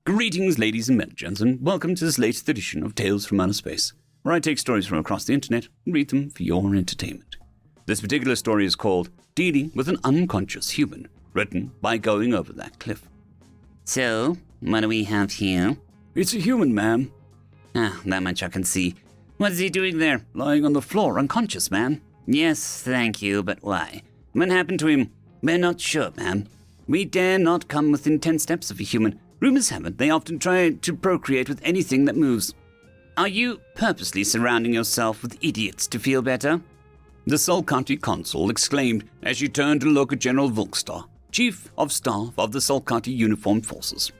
Greetings, ladies and gents, and welcome to this latest edition of Tales from Outer Space, where I take stories from across the internet and read them for your entertainment. This particular story is called Dealing with an Unconscious Human, written by Going Over That Cliff. So, what do we have here? It's a human, ma'am. That much I can see. What is he doing there? Lying on the floor, unconscious, ma'am. Yes, thank you, but why? What happened to him? We're not sure, ma'am. We dare not come within 10 steps of a human. Rumors have it they often try to procreate with anything that moves. Are you purposely surrounding yourself with idiots to feel better? The Salkati consul exclaimed as she turned to look at General Volkstar, Chief of Staff of the Salkati Uniformed Forces.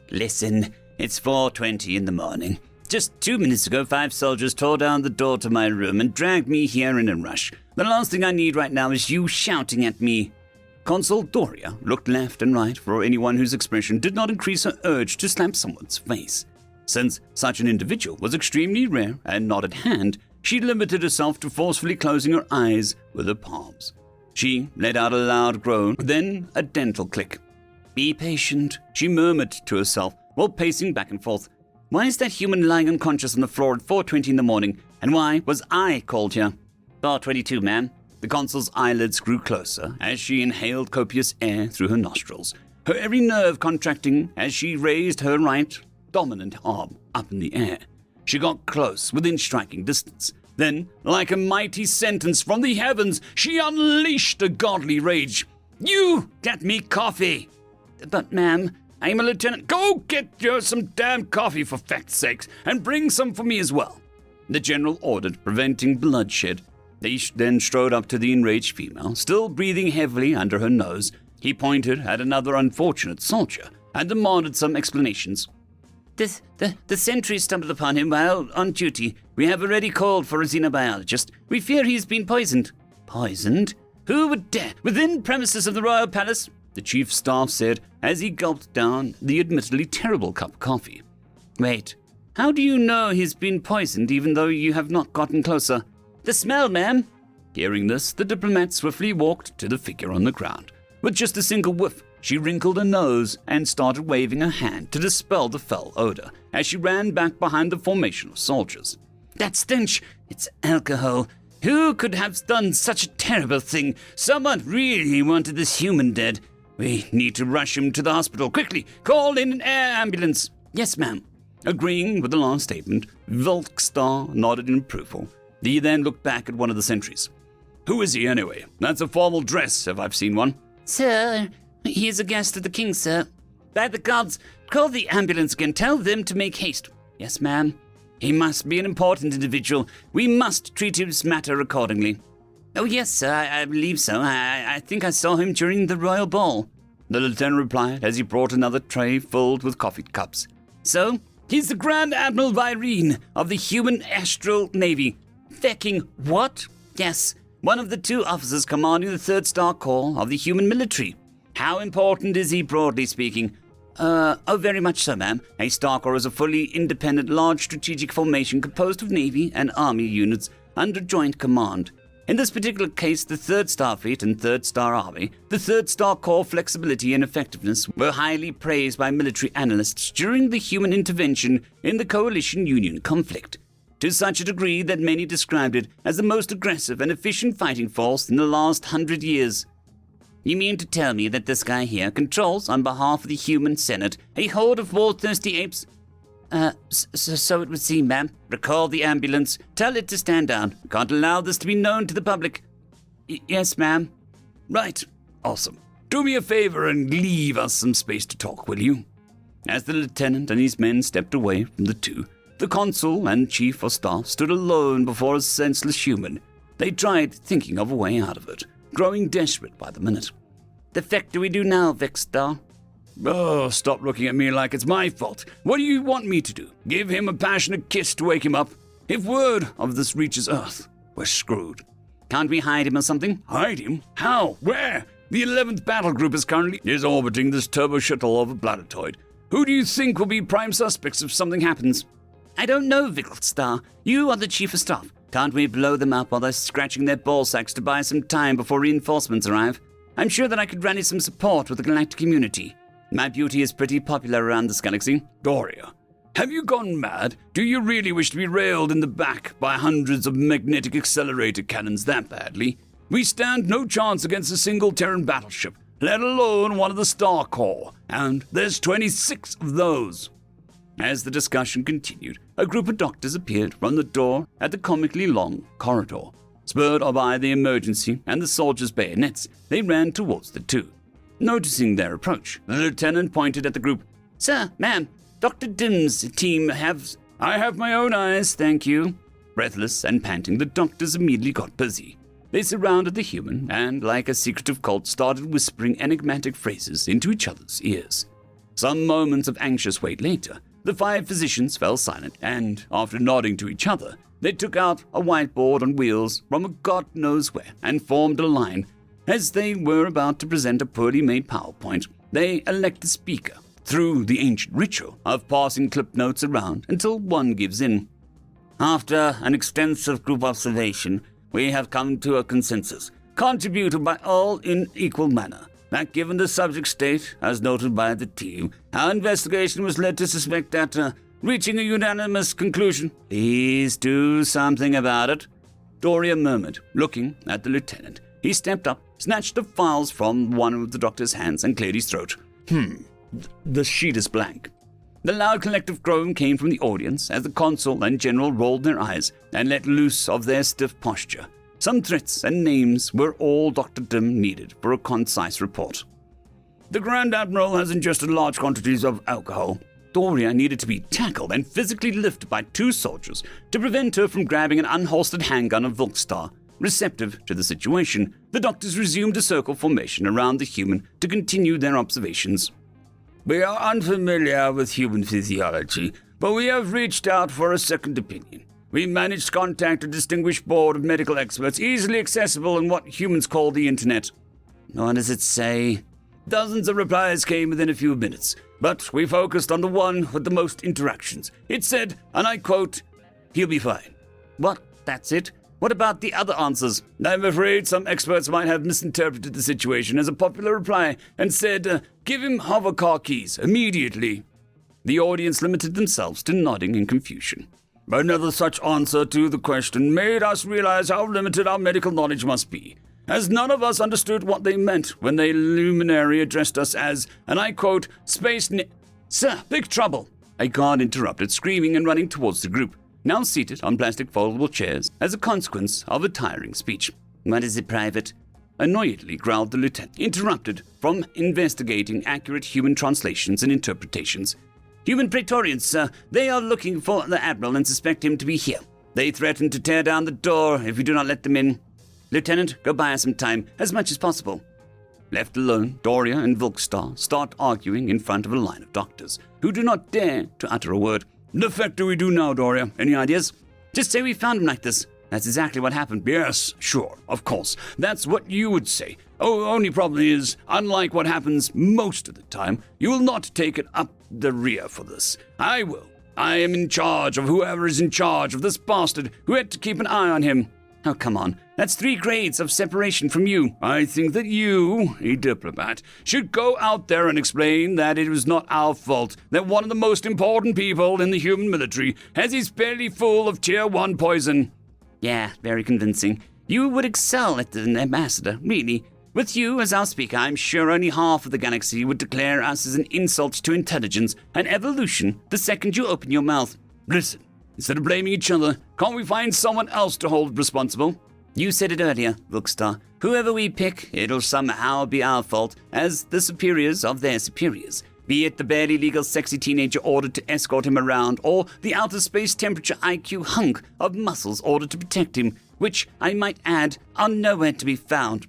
Listen, it's 4:20 in the morning. Just 2 minutes ago, 5 soldiers tore down the door to my room and dragged me here in a rush. The last thing I need right now is you shouting at me. Consul Doria looked left and right for anyone whose expression did not increase her urge to slap someone's face. Since such an individual was extremely rare and not at hand, she limited herself to forcefully closing her eyes with her palms. She let out a loud groan, then a dental click. Be patient, she murmured to herself while pacing back and forth. Why is that human lying unconscious on the floor at 4:20 in the morning, and why was I called here? 4:22, ma'am. The consul's eyelids grew closer as she inhaled copious air through her nostrils, her every nerve contracting as she raised her right, dominant arm up in the air. She got close, within striking distance. Then, like a mighty sentence from the heavens, she unleashed a godly rage. You get me coffee! But, ma'am, I am a lieutenant. Go get you some damn coffee, for fact's sakes, and bring some for me as well. The general ordered, preventing bloodshed. Lish then strode up to the enraged female, still breathing heavily under her nose. He pointed at another unfortunate soldier and demanded some explanations. The sentry stumbled upon him while on duty. We have already called for a xenobiologist. We fear he's been poisoned. Poisoned? Who would dare? Within premises of the royal palace? The chief staff said as he gulped down the admittedly terrible cup of coffee. Wait, how do you know he's been poisoned even though you have not gotten closer? The smell, ma'am. Hearing this, the diplomat swiftly walked to the figure on the ground. With just a single whiff, she wrinkled her nose and started waving her hand to dispel the foul odor as she ran back behind the formation of soldiers. That stench! It's alcohol. Who could have done such a terrible thing? Someone really wanted this human dead. We need to rush him to the hospital. Quickly, call in an air ambulance. Yes, ma'am. Agreeing with the last statement, Volkstar nodded in approval. He then looked back at one of the sentries. Who is he, anyway? That's a formal dress, if I've seen one. Sir, he is a guest of the king, sir. By the gods, call the ambulance again. Tell them to make haste. Yes, ma'am. He must be an important individual. We must treat his matter accordingly. Oh, yes, sir, I believe so. I think I saw him during the royal ball. The lieutenant replied as he brought another tray filled with coffee cups. So, he's the Grand Admiral Virene of the Human Astral Navy. Fecking what? Yes, one of the 2 officers commanding the 3rd Star Corps of the human military. How important is he, broadly speaking? Very much so, ma'am. A Star Corps is a fully independent, large strategic formation composed of Navy and Army units under joint command. In this particular case, the 3rd Star Fleet and 3rd Star Army, the 3rd Star Corps flexibility and effectiveness were highly praised by military analysts during the human intervention in the Coalition-Union conflict, to such a degree that many described it as the most aggressive and efficient fighting force in the last 100 years. You mean to tell me that this guy here controls, on behalf of the human Senate, a horde of war-thirsty apes? So it would seem, ma'am. Recall the ambulance. Tell it to stand down. Can't allow this to be known to the public. Yes, ma'am. Right. Awesome. Do me a favor and leave us some space to talk, will you? As the lieutenant and his men stepped away from the two, the consul and chief of staff stood alone before a senseless human. They tried thinking of a way out of it, growing desperate by the minute. The feck do we do now, Vexstar? Oh, stop looking at me like it's my fault. What do you want me to do? Give him a passionate kiss to wake him up? If word of this reaches Earth, we're screwed. Can't we hide him or something? Hide him? How? Where? The 11th Battle Group is currently orbiting this turbo shuttle over Planetoid. Who do you think will be prime suspects if something happens? I don't know, Vixstar. You are the chief of staff. Can't we blow them up while they're scratching their ball sacks to buy some time before reinforcements arrive? I'm sure that I could rally some support with the galactic community. My beauty is pretty popular around this galaxy. Doria, have you gone mad? Do you really wish to be railed in the back by hundreds of magnetic accelerator cannons that badly? We stand no chance against a single Terran battleship, let alone one of the Star Corps, and there's 26 of those. As the discussion continued, a group of doctors appeared from the door at the comically long corridor. Spurred by the emergency and the soldiers' bayonets, they ran towards the two. Noticing their approach, the lieutenant pointed at the group. Sir, ma'am, Dr. Dim's team have... I have my own eyes, thank you. Breathless and panting, the doctors immediately got busy. They surrounded the human and, like a secretive cult, started whispering enigmatic phrases into each other's ears. Some moments of anxious wait later, the 5 physicians fell silent, and, after nodding to each other, they took out a whiteboard on wheels from a god knows where and formed a line. As they were about to present a poorly made PowerPoint, they elect the speaker through the ancient ritual of passing clip notes around until one gives in. After an extensive group observation, we have come to a consensus, contributed by all in equal manner, that given the subject state, as noted by the team, our investigation was led to suspect that, reaching a unanimous conclusion. Please do something about it, Doria murmured, looking at the lieutenant. He stepped up, snatched the files from one of the doctor's hands, and cleared his throat. The sheet is blank. The loud collective groan came from the audience as the consul and general rolled their eyes and let loose of their stiff posture. Some threats and names were all Dr. Dim needed for a concise report. The Grand Admiral has ingested large quantities of alcohol. Doria needed to be tackled and physically lifted by 2 soldiers to prevent her from grabbing an unholstered handgun of Volkstar. Receptive to the situation, the doctors resumed a circle formation around the human to continue their observations. We are unfamiliar with human physiology, but we have reached out for a second opinion. We managed to contact a distinguished board of medical experts easily accessible in what humans call the internet. What does it say? Dozens of replies came within a few minutes, but we focused on the one with the most interactions. It said, and I quote, "He'll be fine." What? That's it? What about the other answers? I'm afraid some experts might have misinterpreted the situation as a popular reply and said, give him hover car keys immediately. The audience limited themselves to nodding in confusion. Another such answer to the question made us realize how limited our medical knowledge must be, as none of us understood what they meant when the luminary addressed us as, and I quote, Sir, big trouble! A guard interrupted, screaming and running towards the group, now seated on plastic foldable chairs as a consequence of a tiring speech. What is it, Private? Annoyedly growled the lieutenant, interrupted from investigating accurate human translations and interpretations. Human Praetorians, sir. They are looking for the Admiral and suspect him to be here. They threaten to tear down the door if we do not let them in. Lieutenant, go buy us some time, as much as possible. Left alone, Doria and Volkstar start arguing in front of a line of doctors, who do not dare to utter a word. The heck do we do now, Doria? Any ideas? Just say we found him like this. That's exactly what happened. Yes, sure, of course. That's what you would say. Oh, only problem is, unlike what happens most of the time, you will not take it up the rear for this. I will. I am in charge of whoever is in charge of this bastard who had to keep an eye on him. Oh, come on. That's 3 grades of separation from you. I think that you, a diplomat, should go out there and explain that it was not our fault that one of the most important people in the human military has his belly full of Tier 1 poison. Yeah, very convincing. You would excel at an ambassador, really. With you as our speaker, I'm sure only half of the galaxy would declare us as an insult to intelligence and evolution the second you open your mouth. Listen, instead of blaming each other, can't we find someone else to hold responsible? You said it earlier, Volkstar. Whoever we pick, it'll somehow be our fault as the superiors of their superiors. Be it the barely legal sexy teenager ordered to escort him around, or the outer space temperature IQ hunk of muscles ordered to protect him, which, I might add, are nowhere to be found.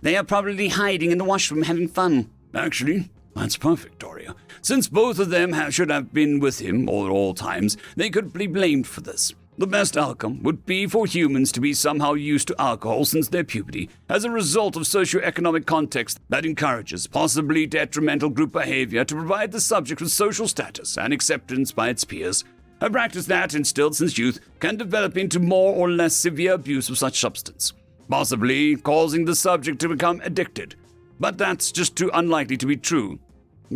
They are probably hiding in the washroom having fun. Actually, that's perfect, Doria. Since both of them should have been with him at all times, they could be blamed for this. The best outcome would be for humans to be somehow used to alcohol since their puberty, as a result of socioeconomic context that encourages possibly detrimental group behavior to provide the subject with social status and acceptance by its peers. A practice that, instilled since youth, can develop into more or less severe abuse of such substance, possibly causing the subject to become addicted. But that's just too unlikely to be true.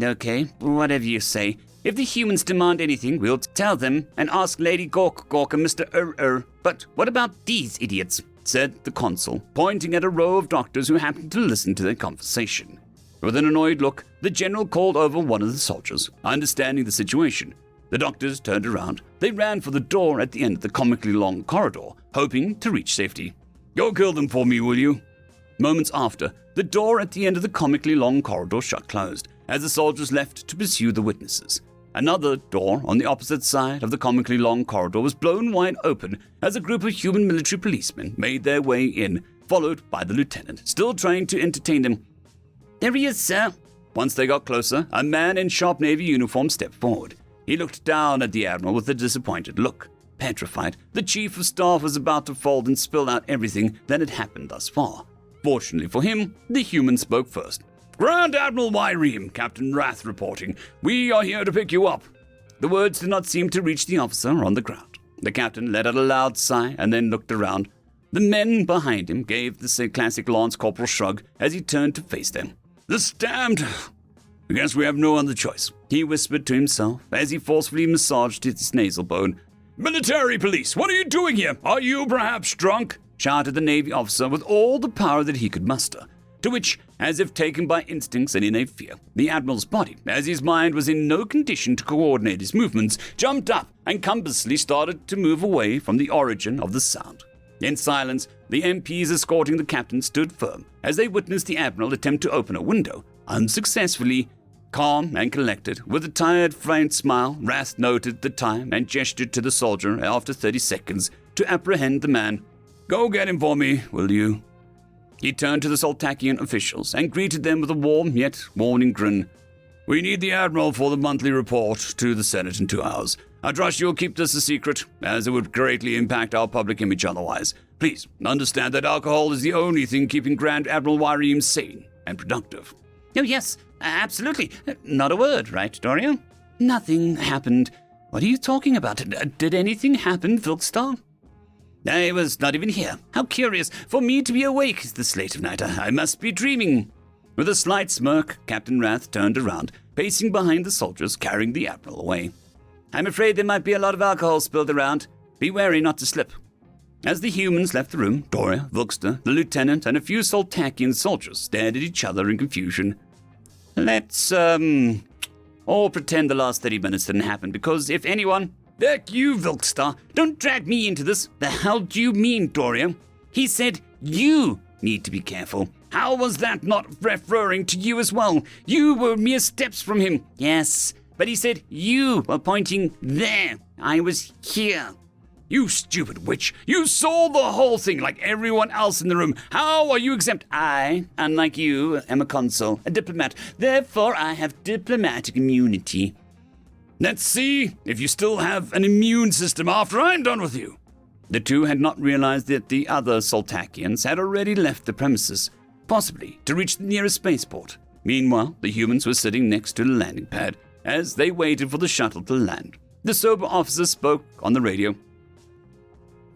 Okay, whatever you say. If the humans demand anything, we'll tell them and ask Lady Gork and Mr. But what about these idiots? Said the consul, pointing at a row of doctors who happened to listen to their conversation. With an annoyed look, the general called over one of the soldiers, understanding the situation. The doctors turned around. They ran for the door at the end of the comically long corridor, hoping to reach safety. Go kill them for me, will you? Moments after, the door at the end of the comically long corridor shut closed, as the soldiers left to pursue the witnesses. Another door on the opposite side of the comically long corridor was blown wide open as a group of human military policemen made their way in, followed by the lieutenant, still trying to entertain them. There he is, sir. Once they got closer, a man in sharp navy uniform stepped forward. He looked down at the admiral with a disappointed look. Petrified, the chief of staff was about to fold and spill out everything that had happened thus far. Fortunately for him, the human spoke first. Grand Admiral Wyreme, Captain Wrath reporting. We are here to pick you up. The words did not seem to reach the officer on the ground. The captain let out a loud sigh and then looked around. The men behind him gave the classic Lance Corporal shrug as he turned to face them. This damned... I guess we have no other choice, he whispered to himself as he forcefully massaged his nasal bone. Military police, what are you doing here? Are you perhaps drunk? Shouted the Navy officer with all the power that he could muster. To which, as if taken by instincts and innate fear, the Admiral's body, as his mind was in no condition to coordinate his movements, jumped up and compasslessly started to move away from the origin of the sound. In silence, the MPs escorting the captain stood firm as they witnessed the Admiral attempt to open a window, unsuccessfully. Calm and collected, with a tired, frank smile, Wrath noted the time and gestured to the soldier after 30 seconds to apprehend the man. Go get him for me, will you? He turned to the Soltakian officials and greeted them with a warm yet warning grin. We need the Admiral for the monthly report to the Senate in 2 hours. I trust you'll keep this a secret, as it would greatly impact our public image otherwise. Please, understand that alcohol is the only thing keeping Grand Admiral Wyreme sane and productive. Oh, yes, absolutely. Not a word, right, Doria? Nothing happened. What are you talking about? Did anything happen, Vilkstar? I was not even here. How curious for me to be awake this late of night. I must be dreaming. With a slight smirk, Captain Wrath turned around, pacing behind the soldiers, carrying the Admiral away. I'm afraid there might be a lot of alcohol spilled around. Be wary not to slip. As the humans left the room, Doria, Vilkster, the lieutenant, and a few Soltakian soldiers stared at each other in confusion. Let's, all pretend the last 30 minutes didn't happen, because if anyone... Heck you, Vilkstar. Don't drag me into this. The hell do you mean, Doria? He said you need to be careful. How was that not referring to you as well? You were mere steps from him. Yes, but he said you were pointing there. I was here. You stupid witch. You saw the whole thing like everyone else in the room. How are you exempt? I, unlike you, am a consul, a diplomat. Therefore, I have diplomatic immunity. Let's see if you still have an immune system after I'm done with you. The two had not realized that the other Soltakians had already left the premises, possibly to reach the nearest spaceport. Meanwhile, the humans were sitting next to the landing pad as they waited for the shuttle to land. The sober officer spoke on the radio.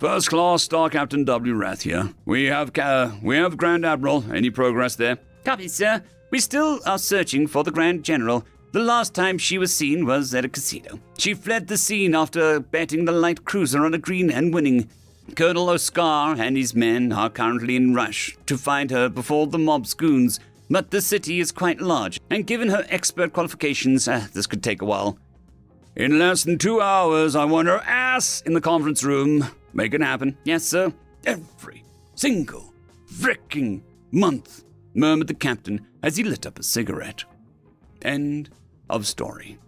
First Class Star Captain W. Wrath here. We have Grand Admiral. Any progress there? Copy, sir. We still are searching for the Grand General. The last time she was seen was at a casino. She fled the scene after betting the light cruiser on a green and winning. Colonel Oscar and his men are currently in rush to find her before the mob's goons, but the city is quite large, and given her expert qualifications, this could take a while. In less than 2 hours, I want her ass in the conference room. Make it happen. Yes, sir. Every single fricking month, murmured the captain as he lit up a cigarette. End of story.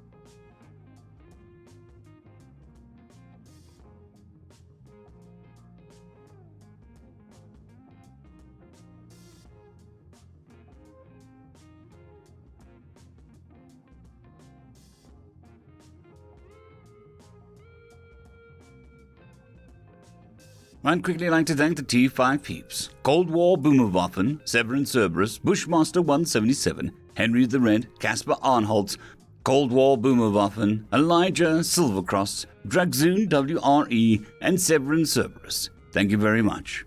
I'd quickly like to thank the T5 peeps: Cold War Boomerwaffen, Severin Cerberus, Bushmaster 177, Henry the Red, Caspar Arnholtz, Cold War Boomerwaffen, Elijah Silvercross, Dragzoon WRE, and Severin Cerberus. Thank you very much.